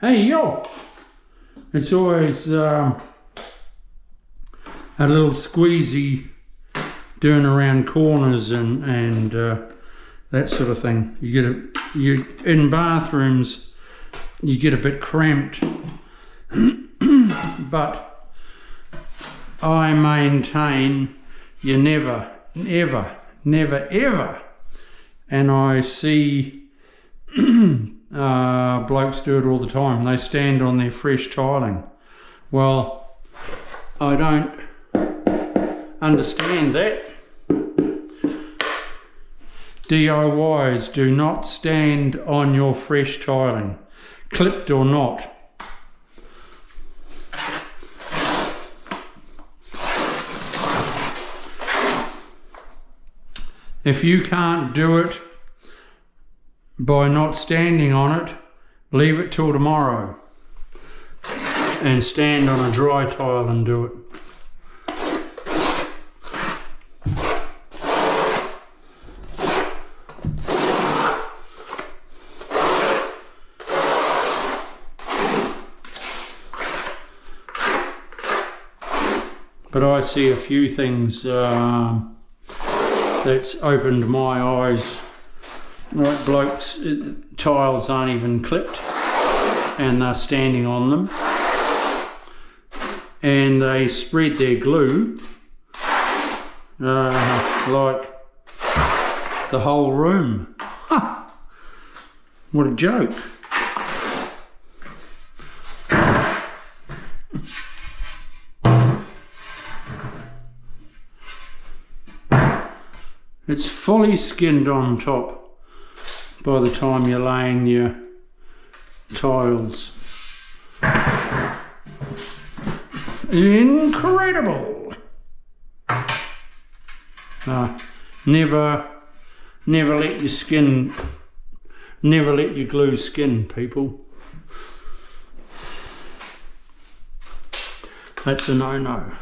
Hey, yo! It's always a little squeezy doing around corners and that sort of thing. You in bathrooms, you get a bit cramped, but I maintain you never, ever, and I see blokes do it all the time. They stand on their fresh tiling. Well, I don't understand that. DIYs, do not stand on your fresh tiling, clipped or not. If you can't do it by not standing on it, leave it till tomorrow and stand on a dry tile and do it. But I see a few things that's opened my eyes. Like blokes, tiles aren't even clipped and they're standing on them, and they spread their glue like the whole room. Huh. What a joke. It's fully skinned on top by the time you're laying your tiles. Incredible! Never let your skin, never let your glue skin, people. That's a no-no.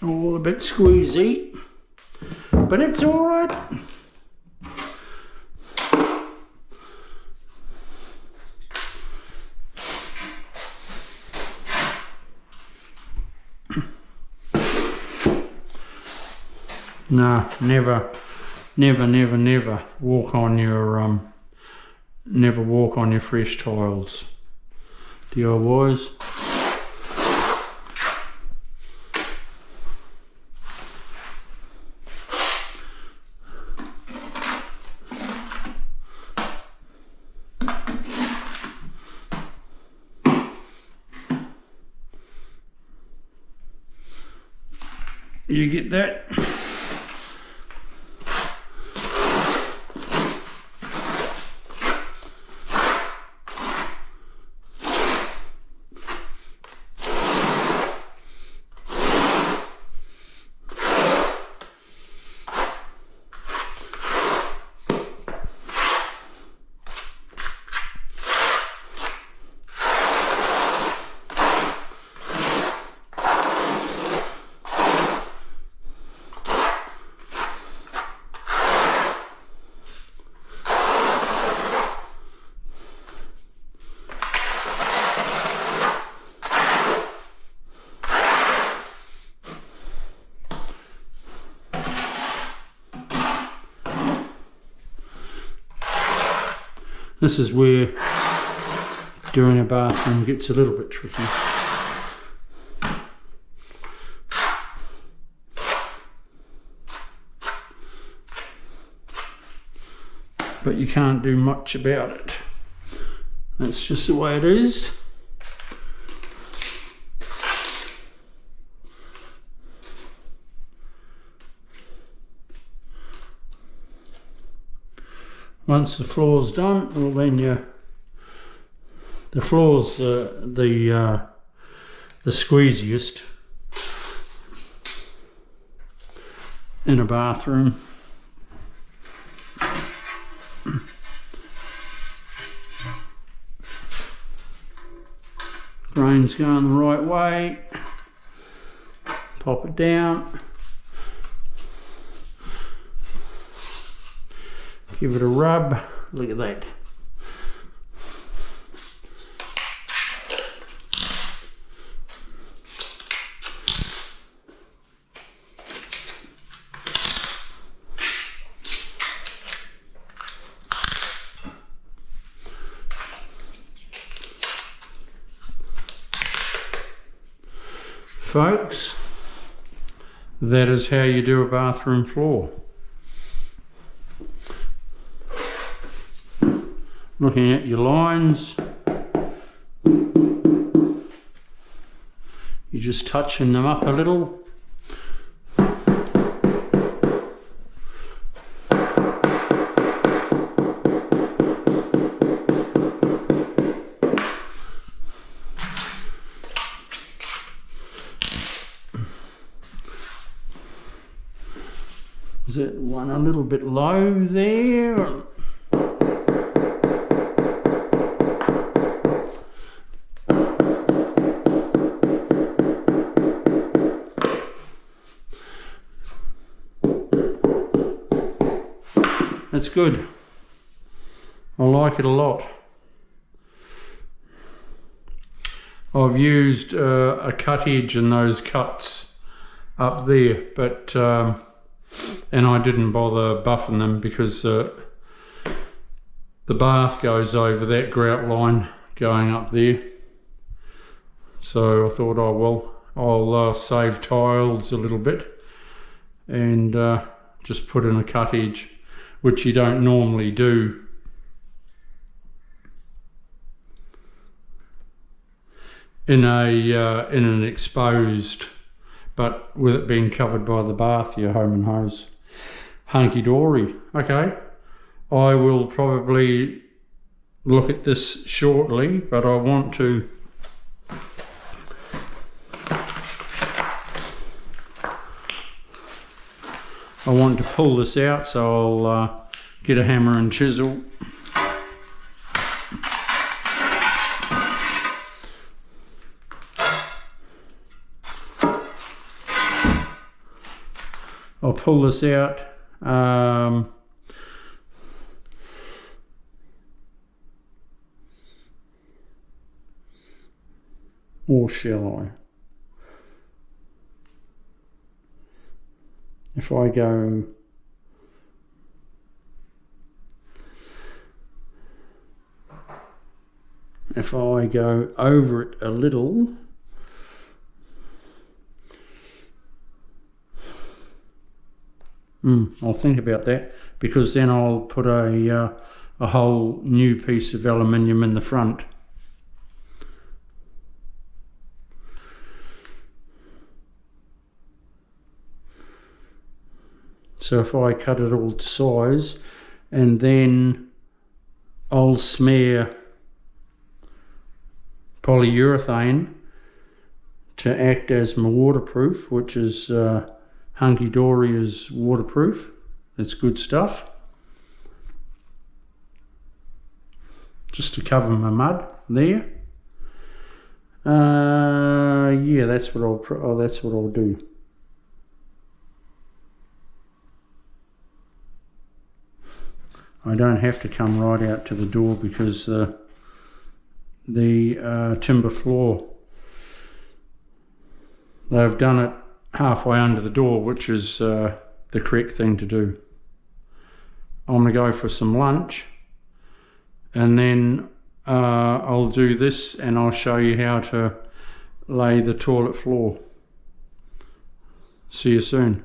All a bit squeezy, but it's all right. No, never walk on your never walk on your fresh tiles, DIYs. You get that? This is where doing a bathroom gets a little bit tricky. But you can't do much about it. That's just the way it is. Once the floor's done, well then the floor's the squeeziest in a bathroom. Grain's going the right way. Pop it down. Give it a rub. Look at that. Folks, that is how you do a bathroom floor. Looking at your lines, you're just touching them up a little. Is that one a little bit low there? That's good. I like it a lot. I've used a cut edge in those cuts up there, but and I didn't bother buffing them because the bath goes over that grout line going up there. So I thought, oh well, I'll save tiles a little bit and just put in a cut edge, which you don't normally do. In an exposed, but with it being covered by the bath, your home and hose. Hunky dory. Okay, I will probably look at this shortly, but I want to pull this out, so I'll get a hammer and chisel. I'll pull this out. Or shall I? If I go over it a little, I'll think about that, because then I'll put a whole new piece of aluminium in the front. So if I cut it all to size, and then I'll smear polyurethane to act as my waterproof, which is Hunky Dory is waterproof. It's good stuff. Just to cover my mud there. Yeah, that's what I'll do. I don't have to come right out to the door because the timber floor, they've done it halfway under the door, which is the correct thing to do. I'm going to go for some lunch, and then I'll do this and I'll show you how to lay the toilet floor. See you soon.